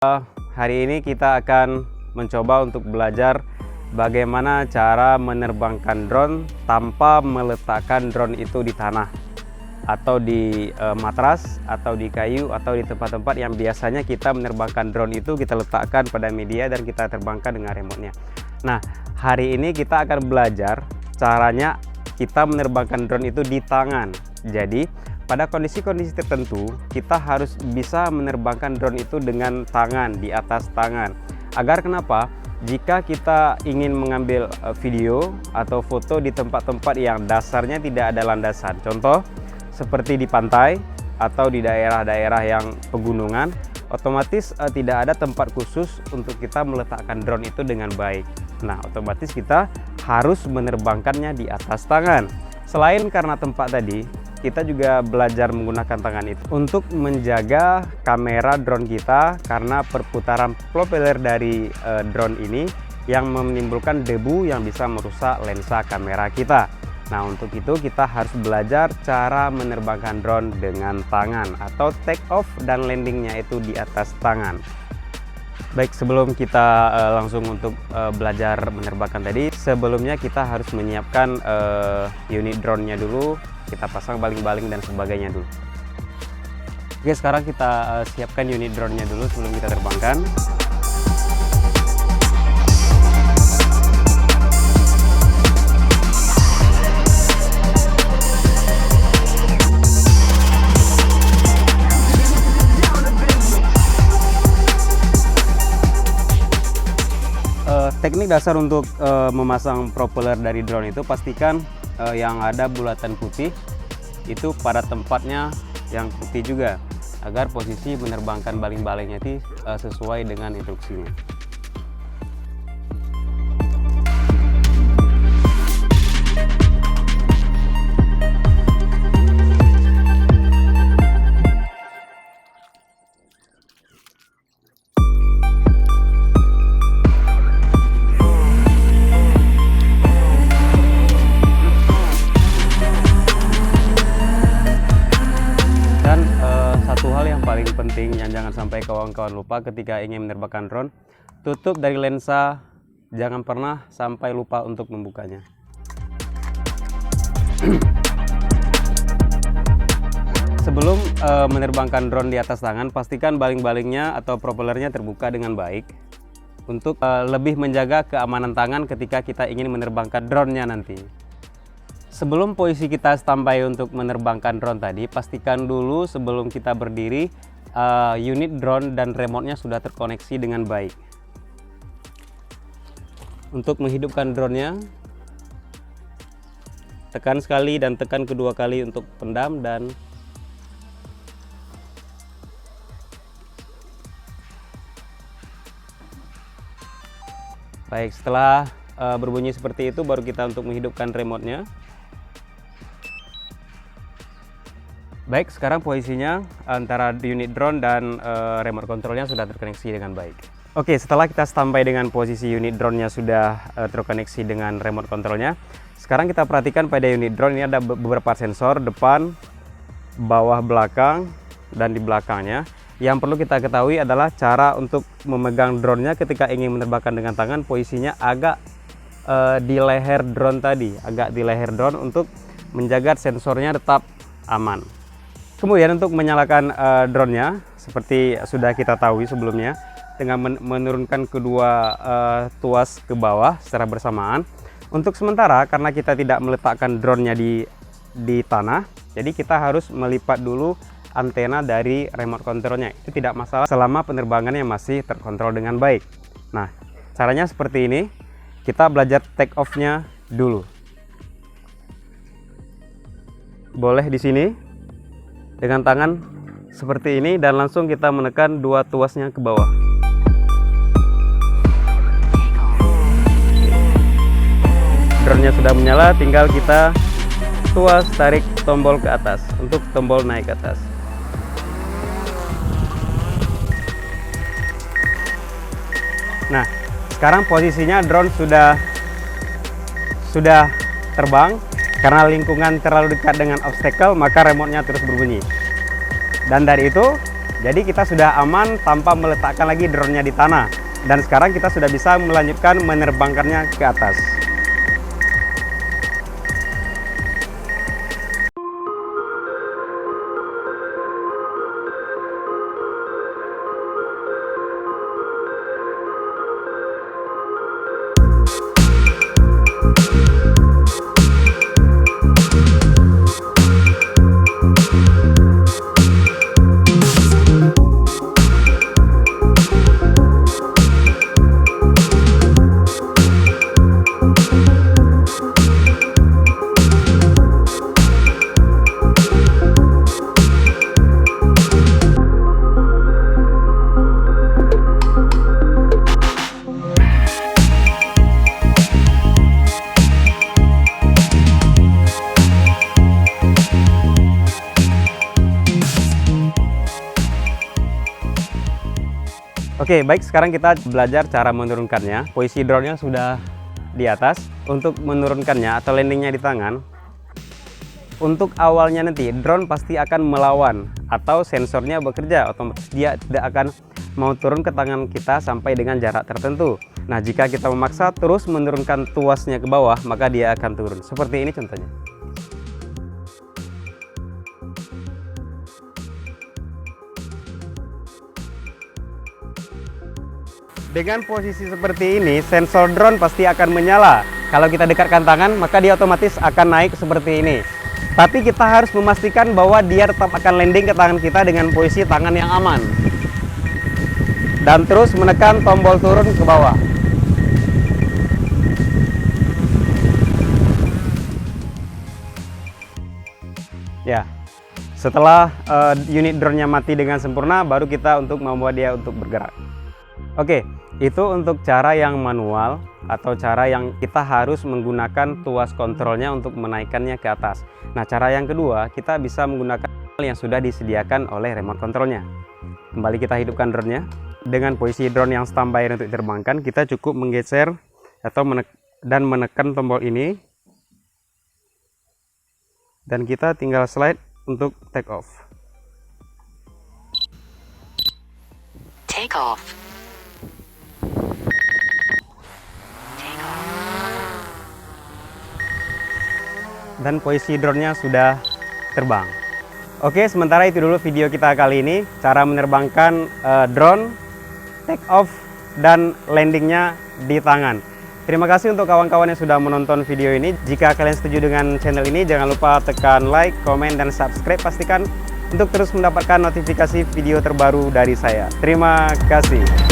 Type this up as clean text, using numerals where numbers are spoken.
Hari ini kita akan mencoba untuk belajar bagaimana cara menerbangkan drone tanpa meletakkan drone itu di tanah atau di matras atau di kayu atau di tempat-tempat yang biasanya kita menerbangkan drone itu kita letakkan pada media dan kita terbangkan dengan remote-nya. Nah, hari ini kita akan belajar caranya kita menerbangkan drone itu di tangan. Jadi pada kondisi-kondisi tertentu, kita harus bisa menerbangkan drone itu dengan tangan, di atas tangan. Agar kenapa? Jika kita ingin mengambil video atau foto di tempat-tempat yang dasarnya tidak ada landasan, contoh seperti di pantai atau di daerah-daerah yang pegunungan, otomatis tidak ada tempat khusus untuk kita meletakkan drone itu dengan baik. Nah, otomatis kita harus menerbangkannya di atas tangan. Selain karena tempat tadi, kita juga belajar menggunakan tangan itu untuk menjaga kamera drone kita karena perputaran propeller dari drone ini yang menimbulkan debu yang bisa merusak lensa kamera kita. Nah, untuk itu kita harus belajar cara menerbangkan drone dengan tangan atau take off dan landingnya itu di atas tangan. Baik, sebelum kita langsung untuk belajar menerbangkan tadi, sebelumnya kita harus menyiapkan unit drone-nya dulu. Kita pasang baling-baling dan sebagainya dulu. Oke, sekarang kita siapkan unit drone-nya dulu sebelum kita terbangkan. Teknik dasar untuk memasang propeller dari drone itu, pastikan yang ada bulatan putih itu pada tempatnya yang putih juga, agar posisi menerbangkan baling-balingnya itu sesuai dengan instruksinya. Paling penting yang jangan sampai kawan-kawan lupa ketika ingin menerbangkan drone, tutup dari lensa, jangan pernah sampai lupa untuk membukanya. Sebelum menerbangkan drone di atas tangan, pastikan baling-balingnya atau propellernya terbuka dengan baik untuk lebih menjaga keamanan tangan ketika kita ingin menerbangkan drone-nya nanti. Sebelum posisi kita standby untuk menerbangkan drone tadi, pastikan dulu sebelum kita berdiri unit drone dan remote-nya sudah terkoneksi dengan baik. Untuk menghidupkan drone-nya, tekan sekali dan tekan kedua kali untuk pendam dan baik. Setelah berbunyi seperti itu, baru kita untuk menghidupkan remote-nya. Baik, sekarang posisinya antara unit drone dan remote controlnya sudah terkoneksi dengan baik. Oke, setelah kita standby dengan posisi unit drone-nya sudah terkoneksi dengan remote controlnya, sekarang kita perhatikan pada unit drone ini ada beberapa sensor depan, bawah, belakang, dan di belakangnya. Yang perlu kita ketahui adalah cara untuk memegang drone-nya ketika ingin menerbangkan dengan tangan, posisinya agak di leher drone tadi, agak di leher drone untuk menjaga sensornya tetap aman. Kemudian untuk menyalakan drone-nya, seperti sudah kita tahu sebelumnya, dengan menurunkan kedua tuas ke bawah secara bersamaan. Untuk sementara, karena kita tidak meletakkan drone-nya di tanah, jadi kita harus melipat dulu antena dari remote control-nya. Itu tidak masalah selama penerbangannya masih terkontrol dengan baik. Nah, caranya seperti ini. Kita belajar take off-nya dulu. Boleh di sini. Dengan tangan seperti ini dan langsung kita menekan dua tuasnya ke bawah. Drone-nya sudah menyala, tinggal kita tuas tarik tombol ke atas untuk tombol naik ke atas. Nah, sekarang posisinya drone sudah terbang. Karena lingkungan terlalu dekat dengan obstacle, maka remote-nya terus berbunyi. Dan dari itu Jadi kita sudah aman tanpa meletakkan lagi drone-nya di tanah. Dan sekarang kita sudah bisa melanjutkan menerbangkannya ke atas. Oke, baik, sekarang kita belajar cara menurunkannya. Posisi drone-nya sudah di atas. Untuk menurunkannya atau landingnya di tangan, untuk awalnya nanti drone pasti akan melawan atau sensornya bekerja, otomatis dia tidak akan mau turun ke tangan kita sampai dengan jarak tertentu. Nah, jika kita memaksa terus menurunkan tuasnya ke bawah, maka dia akan turun. Seperti ini contohnya. Dengan posisi seperti ini, sensor drone pasti akan menyala. Kalau kita dekatkan tangan, maka dia otomatis akan naik seperti ini. Tapi kita harus memastikan bahwa dia tetap akan landing ke tangan kita dengan posisi tangan yang aman. Dan terus menekan tombol turun ke bawah. Ya, setelah unit drone-nya mati dengan sempurna, baru kita untuk membuat dia untuk bergerak. Oke, itu untuk cara yang manual atau cara yang kita harus menggunakan tuas kontrolnya untuk menaikkannya ke atas. Nah, cara yang kedua, kita bisa menggunakan yang sudah disediakan oleh remote controlnya. Kembali kita hidupkan drone-nya. Dengan posisi drone yang standby untuk diterbangkan, kita cukup menggeser atau menekan tombol ini. Dan kita tinggal slide untuk take off. Take off. Dan posisi drone-nya sudah terbang. Oke, sementara itu dulu video kita kali ini, cara menerbangkan drone, take off, dan landingnya di tangan. Terima kasih untuk kawan-kawan yang sudah menonton video ini. Jika kalian setuju dengan channel ini, jangan lupa tekan like, komen, dan subscribe. Pastikan untuk terus mendapatkan notifikasi video terbaru dari saya. Terima kasih.